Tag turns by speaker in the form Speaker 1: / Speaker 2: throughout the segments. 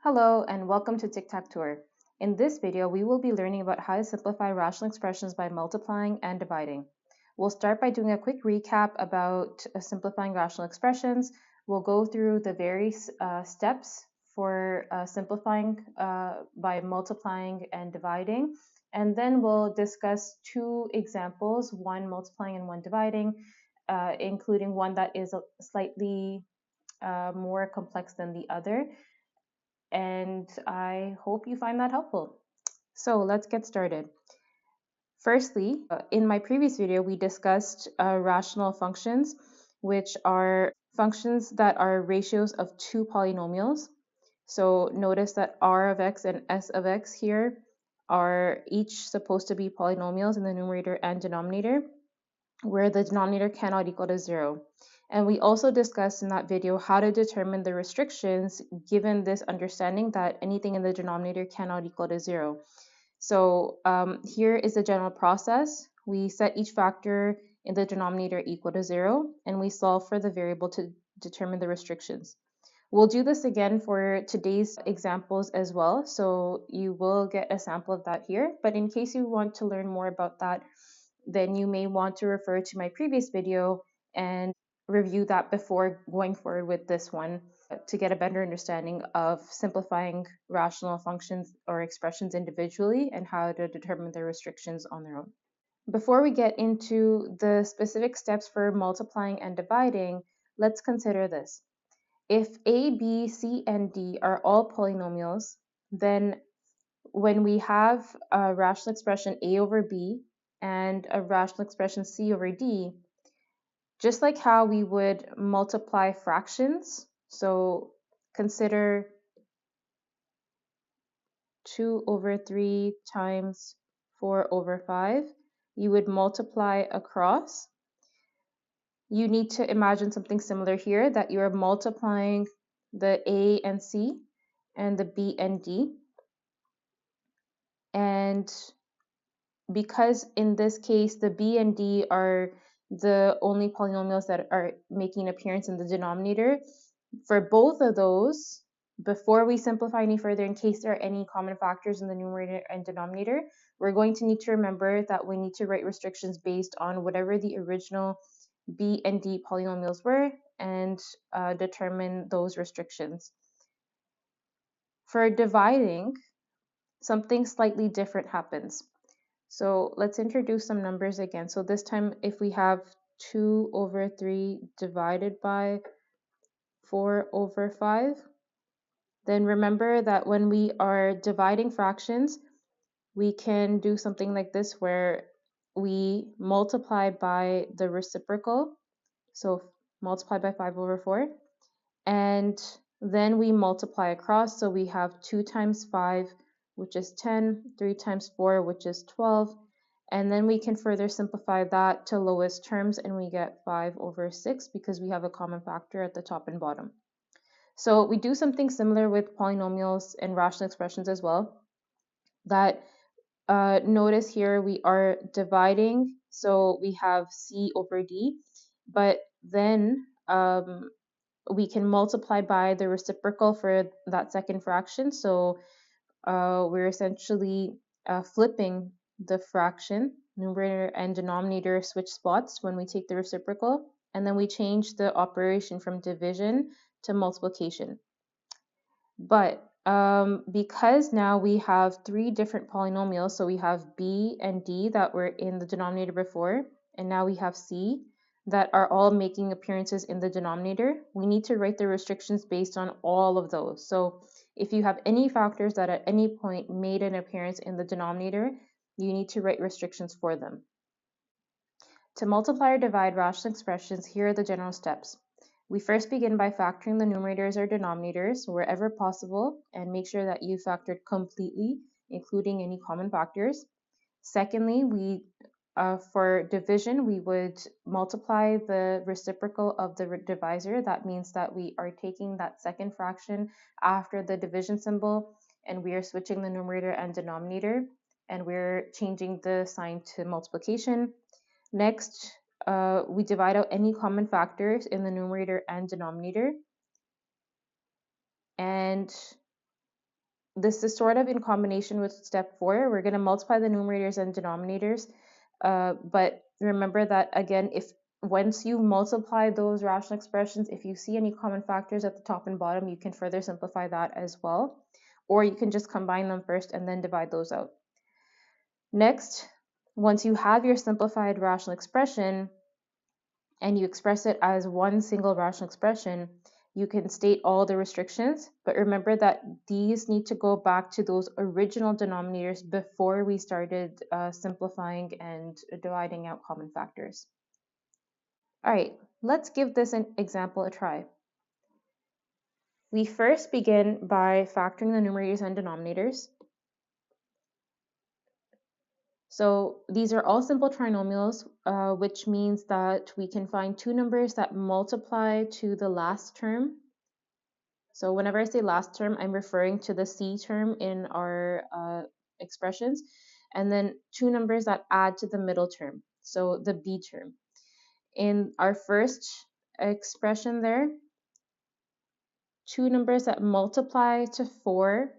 Speaker 1: Hello and welcome to Tic-Tac-Tour. In this video, we will be learning about how to simplify rational expressions by multiplying and dividing. We'll start by doing a quick recap about simplifying rational expressions. We'll go through the various steps for simplifying by multiplying and dividing. And then we'll discuss two examples, one multiplying and one dividing, including one that is slightly more complex than the other, and I hope you find that helpful. So let's get started. Firstly, in my previous video, we discussed rational functions, which are functions that are ratios of two polynomials. So notice that r of x and s of x here are each supposed to be polynomials in the numerator and denominator, where the denominator cannot equal to 0. And we also discussed in that video how to determine the restrictions given this understanding that anything in the denominator cannot equal to 0. So here is the general process. We set each factor in the denominator equal to 0, and we solve for the variable to determine the restrictions. We'll do this again for today's examples as well, so you will get a sample of that here. But in case you want to learn more about that, then you may want to refer to my previous video and review that before going forward with this one to get a better understanding of simplifying rational functions or expressions individually and how to determine their restrictions on their own. Before we get into the specific steps for multiplying and dividing, let's consider this. If a, b, c, and d are all polynomials, then when we have a rational expression a over b and a rational expression c over d, just like how we would multiply fractions, so consider 2 over 3 times 4 over 5, you would multiply across. You need to imagine something similar here, that you are multiplying the a and c and the b and d. And because in this case, the b and d are the only polynomials that are making an appearance in the denominator, for both of those, before we simplify any further, in case there are any common factors in the numerator and denominator, we're going to need to remember that we need to write restrictions based on whatever the original b and d polynomials were and determine those restrictions. For dividing, something slightly different happens. So let's introduce some numbers again. So this time, if we have 2 over 3 divided by 4 over 5, then remember that when we are dividing fractions, we can do something like this where we multiply by the reciprocal. So multiply by 5 over 4. And then we multiply across. So we have 2 times 5, which is 10, 3 times 4, which is 12. And then we can further simplify that to lowest terms, and we get 5 over 6 because we have a common factor at the top and bottom. So we do something similar with polynomials and rational expressions as well. That notice here we are dividing, so we have c over d, but then we can multiply by the reciprocal for that second fraction. So we're essentially flipping the fraction. Numerator and denominator switch spots when we take the reciprocal, and then we change the operation from division to multiplication. But because now we have three different polynomials, so we have b and d that were in the denominator before, and now we have c that are all making appearances in the denominator, we need to write the restrictions based on all of those. So if you have any factors that at any point made an appearance in the denominator, you need to write restrictions for them. To multiply or divide rational expressions, here are the general steps. We first begin by factoring the numerators or denominators wherever possible and make sure that you factored completely, including any common factors. Secondly, for division, we would multiply the reciprocal of the divisor. That means that we are taking that second fraction after the division symbol, and we are switching the numerator and denominator, and we're changing the sign to multiplication. Next, we divide out any common factors in the numerator and denominator. And this is sort of in combination with step 4. We're going to multiply the numerators and denominators. But remember that again, if once you multiply those rational expressions, if you see any common factors at the top and bottom, you can further simplify that as well. Or you can just combine them first and then divide those out. Next, once you have your simplified rational expression and you express it as one single rational expression, you can state all the restrictions, but remember that these need to go back to those original denominators before we started simplifying and dividing out common factors. All right, let's give this an example a try. We first begin by factoring the numerators and denominators. So these are all simple trinomials, which means that we can find two numbers that multiply to the last term. So whenever I say last term, I'm referring to the C term in our expressions, and then two numbers that add to the middle term, so the B term. In our first expression there, two numbers that multiply to 4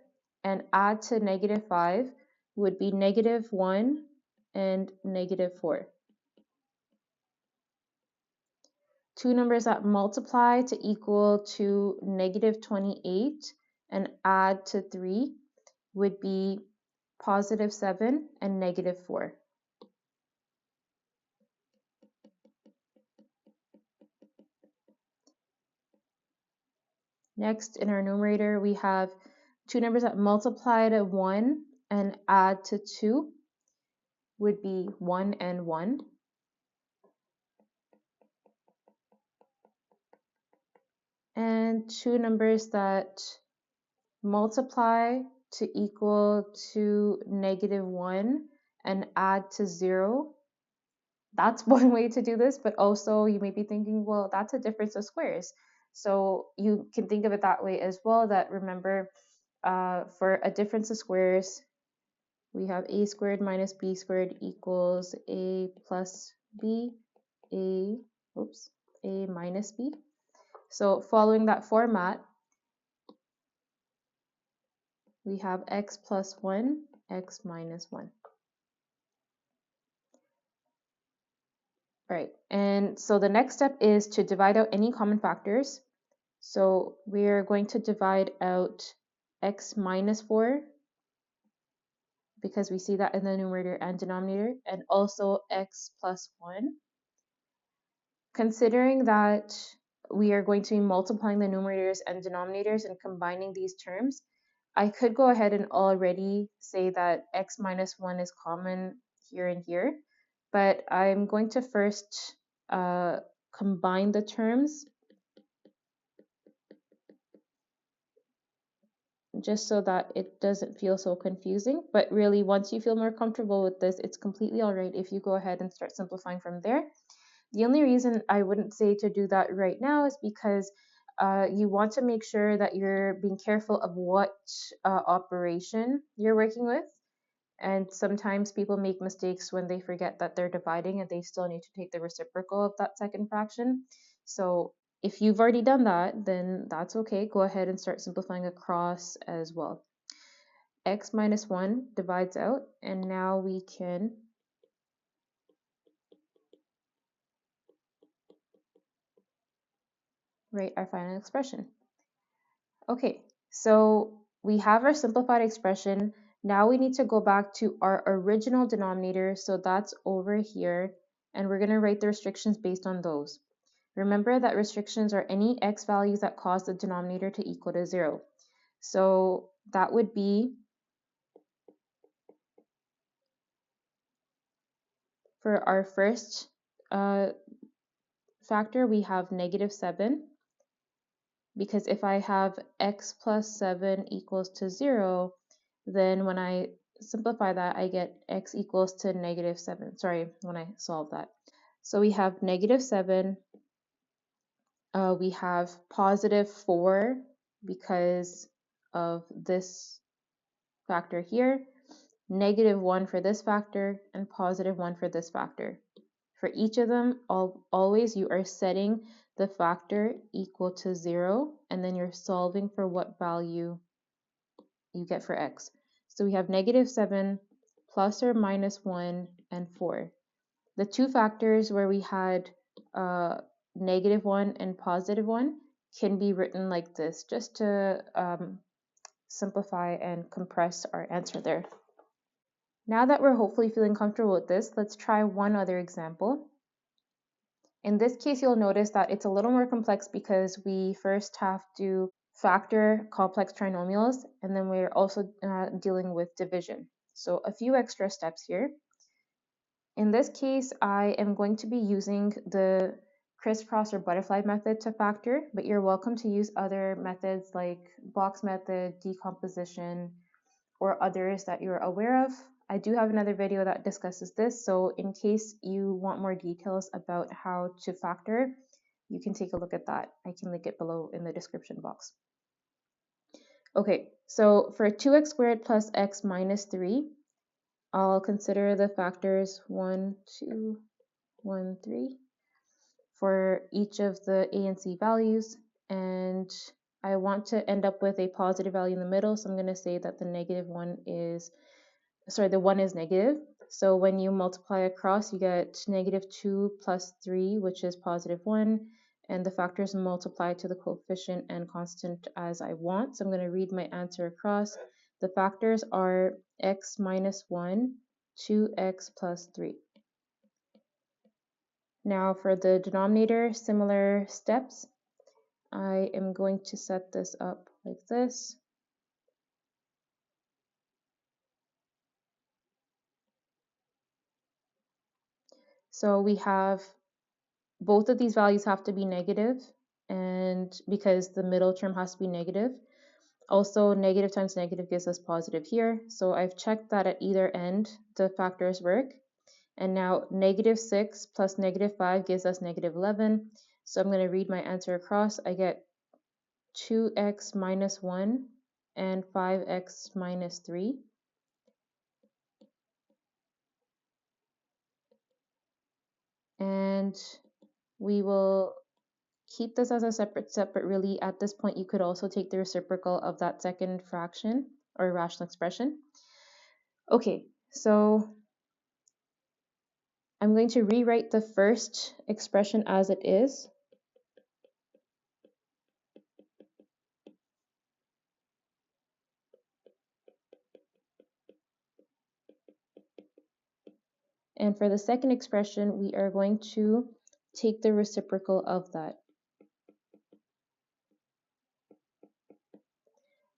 Speaker 1: and add to -5 would be -1 and -4. Two numbers that multiply to equal to -28 and add to 3 would be +7 and -4. Next, in our numerator, we have two numbers that multiply to 1 and add to 2 would be 1 and 1. And two numbers that multiply to equal to -1 and add to 0. That's one way to do this, but also you may be thinking, well, that's a difference of squares. So you can think of it that way as well, that remember, for a difference of squares, we have a squared minus b squared equals a plus b, a minus b. So following that format, we have x plus 1, x minus 1. All right, and so the next step is to divide out any common factors. So we're going to divide out x minus 4 because we see that in the numerator and denominator, and also x plus 1. Considering that we are going to be multiplying the numerators and denominators and combining these terms, I could go ahead and already say that x minus 1 is common here and here, but I'm going to first combine the terms just so that it doesn't feel so confusing. But really, once you feel more comfortable with this, it's completely all right if you go ahead and start simplifying from there. The only reason I wouldn't say to do that right now is because you want to make sure that you're being careful of what operation you're working with. And sometimes people make mistakes when they forget that they're dividing and they still need to take the reciprocal of that second fraction. So if you've already done that, then that's okay. Go ahead and start simplifying across as well. X minus 1 divides out, and now we can write our final expression. Okay, so we have our simplified expression. Now we need to go back to our original denominator, so that's over here, and we're going to write the restrictions based on those. Remember that restrictions are any x values that cause the denominator to equal to 0. So that would be, for our first factor, we have -7, because if I have x plus 7 equals to 0, then when I simplify that, I get x equals to -7. Sorry, when I solve that. So we have -7, we have +4 because of this factor here, -1 for this factor, and +1 for this factor. For each of them, always you are setting the factor equal to 0, and then you're solving for what value you get for x. So we have -7 plus or minus 1 and 4. The two factors where we had -1 and +1 can be written like this, just to simplify and compress our answer there. Now that we're hopefully feeling comfortable with this, let's try one other example. In this case, you'll notice that it's a little more complex because we first have to factor complex trinomials, and then we're also dealing with division. So a few extra steps here. In this case, I am going to be using the crisscross or butterfly method to factor, but you're welcome to use other methods like box method, decomposition, or others that you're aware of. I do have another video that discusses this, so in case you want more details about how to factor, you can take a look at that. I can link it below in the description box. Okay, so for 2x squared plus x minus 3, I'll consider the factors 1, 2, 1, 3 for each of the a and c values, and I want to end up with a positive value in the middle, so I'm going to say that the one is negative. So when you multiply across, you get -2 plus 3, which is +1, and the factors multiply to the coefficient and constant as I want. So I'm going to read my answer across. The factors are x minus 1, 2x plus 3. Now for the denominator, similar steps. I am going to set this up like this. So we have both of these values have to be negative, and because the middle term has to be negative. Also, negative times negative gives us positive here. So I've checked that at either end the factors work. And now -6 plus -5 gives us -11. So I'm going to read my answer across. I get 2x minus 1 and 5x minus 3. And we will keep this as a separate step, but really at this point you could also take the reciprocal of that second fraction or rational expression. Okay, so I'm going to rewrite the first expression as it is. And for the second expression, we are going to take the reciprocal of that.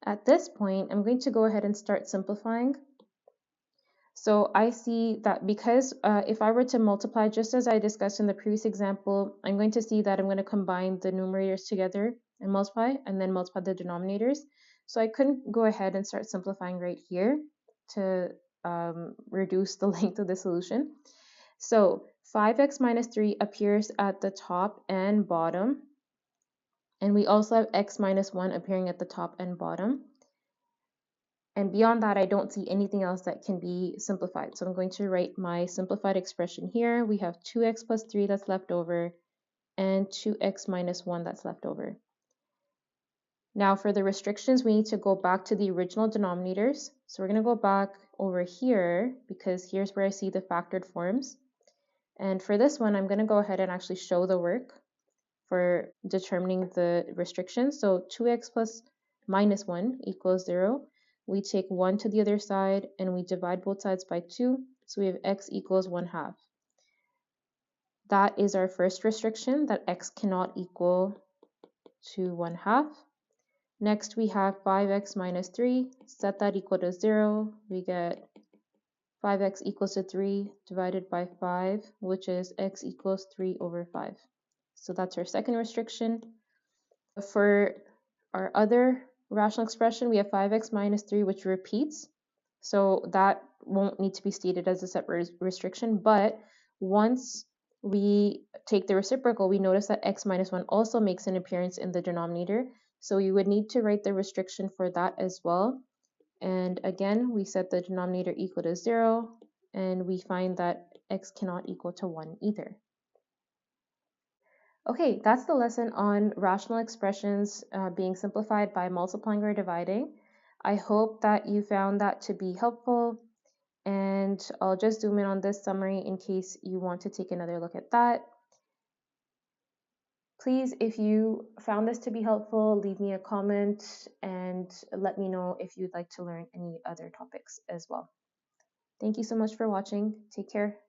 Speaker 1: At this point, I'm going to go ahead and start simplifying. So I see that because if I were to multiply, just as I discussed in the previous example, I'm going to see that I'm going to combine the numerators together and then multiply the denominators. So I couldn't go ahead and start simplifying right here to reduce the length of the solution. So 5x minus 3 appears at the top and bottom. And we also have x minus 1 appearing at the top and bottom. And beyond that, I don't see anything else that can be simplified. So I'm going to write my simplified expression here. We have 2x plus 3 that's left over and 2x minus 1 that's left over. Now for the restrictions, we need to go back to the original denominators. So we're going to go back over here because here's where I see the factored forms. And for this one, I'm going to go ahead and actually show the work for determining the restrictions. So 2x plus minus 1 equals 0. We take 1 to the other side and we divide both sides by 2. So we have x equals 1/2. That is our first restriction, that x cannot equal to 1/2. Next we have 5x minus 3. Set that equal to 0. We get 5x equals to 3 divided by 5, which is x equals 3/5. So that's our second restriction. For our other rational expression, we have 5x minus 3, which repeats. So that won't need to be stated as a separate restriction. But once we take the reciprocal, we notice that x minus 1 also makes an appearance in the denominator. So you would need to write the restriction for that as well. And again, we set the denominator equal to 0, and we find that x cannot equal to 1 either. Okay, that's the lesson on rational expressions being simplified by multiplying or dividing. I hope that you found that to be helpful, and I'll just zoom in on this summary in case you want to take another look at that. Please, if you found this to be helpful, leave me a comment and let me know if you'd like to learn any other topics as well. Thank you so much for watching. Take care.